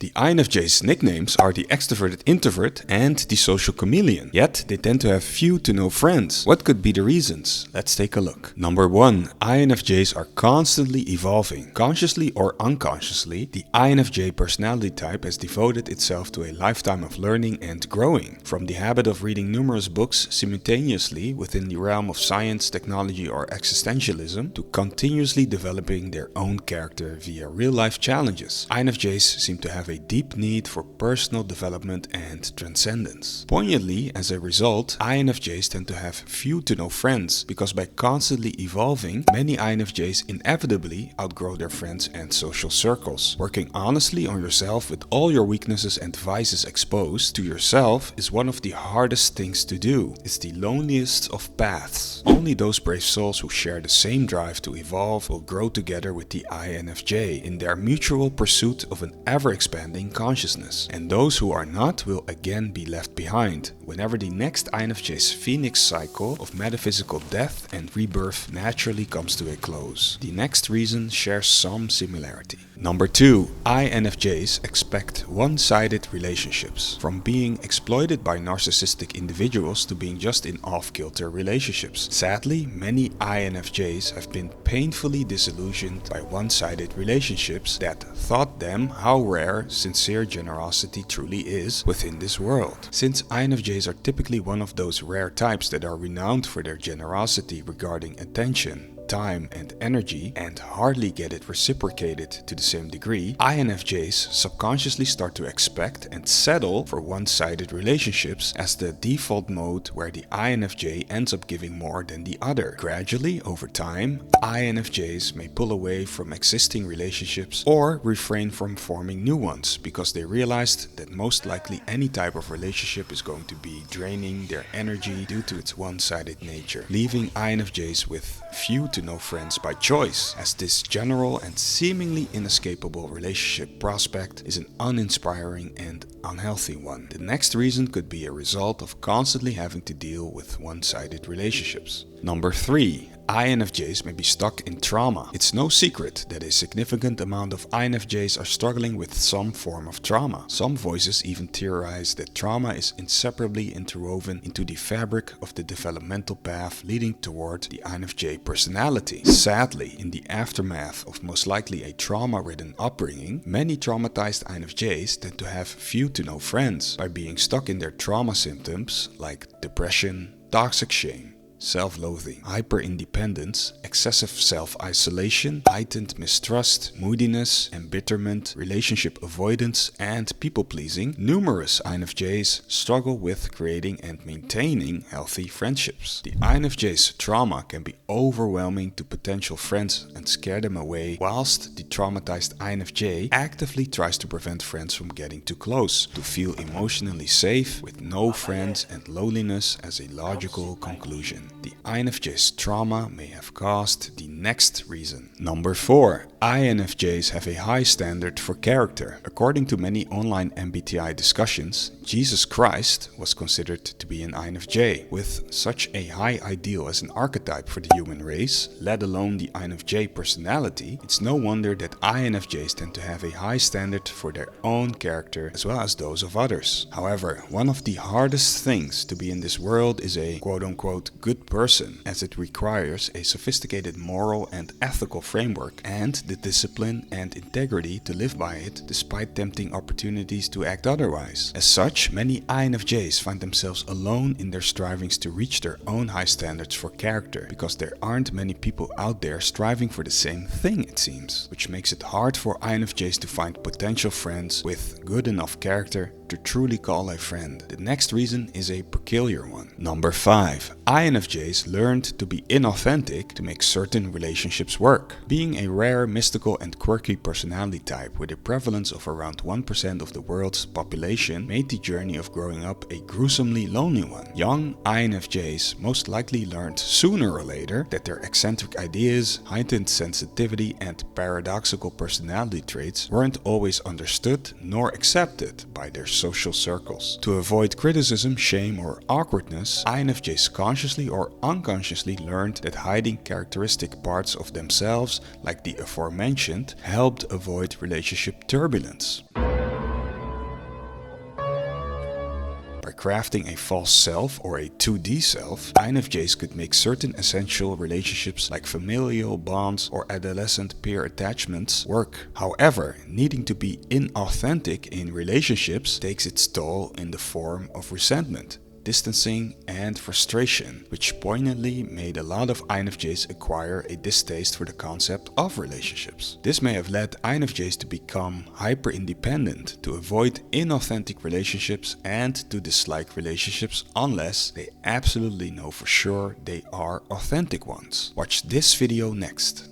The INFJ's nicknames are the extroverted introvert and the social chameleon, yet they tend to have few to no friends. What could be the reasons? Let's take a look. Number 1. INFJs are constantly evolving. Consciously or unconsciously, the INFJ personality type has devoted itself to a lifetime of learning and growing. From the habit of reading numerous books simultaneously within the realm of science, technology or existentialism, to continuously developing their own character via real-life challenges. INFJs seem to have a deep need for personal development and transcendence. Poignantly, as a result, INFJs tend to have few to no friends, because by constantly evolving, many INFJs inevitably outgrow their friends and social circles. Working honestly on yourself with all your weaknesses and vices exposed to yourself is one of the hardest things to do. It's the loneliest of paths. Only those brave souls who share the same drive to evolve will grow together with the INFJ in their mutual pursuit of an ever-expanding consciousness, and those who are not will again be left behind whenever the next INFJ's phoenix cycle of metaphysical death and rebirth naturally comes to a close. The next reason shares some similarity. Number 2. INFJs expect one-sided relationships. From being exploited by narcissistic individuals to being just in off-kilter relationships. Sadly, many INFJs have been painfully disillusioned by one-sided relationships that taught them how rare sincere generosity truly is within this world. Since INFJs are typically one of those rare types that are renowned for their generosity regarding attention, time and energy, and hardly get it reciprocated to the same degree, INFJs subconsciously start to expect and settle for one-sided relationships as the default mode where the INFJ ends up giving more than the other. Gradually, over time, INFJs may pull away from existing relationships or refrain from forming new ones because they realized that most likely any type of relationship is going to be draining their energy due to its one-sided nature, leaving INFJs with few to no friends by choice, as this general and seemingly inescapable relationship prospect is an uninspiring and unhealthy one. The next reason could be a result of constantly having to deal with one-sided relationships. Number 3. INFJs may be stuck in trauma. It's no secret that a significant amount of INFJs are struggling with some form of trauma. Some voices even theorize that trauma is inseparably interwoven into the fabric of the developmental path leading toward the INFJ personality. Sadly, in the aftermath of most likely a trauma-ridden upbringing, many traumatized INFJs tend to have few to no friends by being stuck in their trauma symptoms like depression, toxic shame, self-loathing, hyper-independence, excessive self-isolation, heightened mistrust, moodiness, embitterment, relationship avoidance, and people-pleasing. Numerous INFJs struggle with creating and maintaining healthy friendships. The INFJ's trauma can be overwhelming to potential friends and scare them away, whilst the traumatized INFJ actively tries to prevent friends from getting too close, to feel emotionally safe with no friends and loneliness as a logical conclusion. The INFJ's trauma may have caused the next reason. Number 4. INFJs have a high standard for character. According to many online MBTI discussions, Jesus Christ was considered to be an INFJ. With such a high ideal as an archetype for the human race, let alone the INFJ personality, it's no wonder that INFJs tend to have a high standard for their own character as well as those of others. However, one of the hardest things to be in this world is a quote-unquote good person, as it requires a sophisticated moral and ethical framework and the discipline and integrity to live by it despite tempting opportunities to act otherwise. As such, many INFJs find themselves alone in their strivings to reach their own high standards for character, because there aren't many people out there striving for the same thing, it seems, which makes it hard for INFJs to find potential friends with good enough character to truly call a friend. The next reason is a peculiar one. Number 5. INFJs learned to be inauthentic to make certain relationships work. Being a rare, mystical and quirky personality type with a prevalence of around 1% of the world's population made the journey of growing up a gruesomely lonely one. Young INFJs most likely learned sooner or later that their eccentric ideas, heightened sensitivity and paradoxical personality traits weren't always understood nor accepted by their social circles. To avoid criticism, shame or awkwardness, INFJs consciously or unconsciously learned that hiding characteristic parts of themselves, like the aforementioned, helped avoid relationship turbulence. By crafting a false self or a 2D self, INFJs could make certain essential relationships like familial bonds or adolescent peer attachments work. However, needing to be inauthentic in relationships takes its toll in the form of resentment, distancing, and frustration, which poignantly made a lot of INFJs acquire a distaste for the concept of relationships. This may have led INFJs to become hyper-independent, to avoid inauthentic relationships, and to dislike relationships unless they absolutely know for sure they are authentic ones. Watch this video next.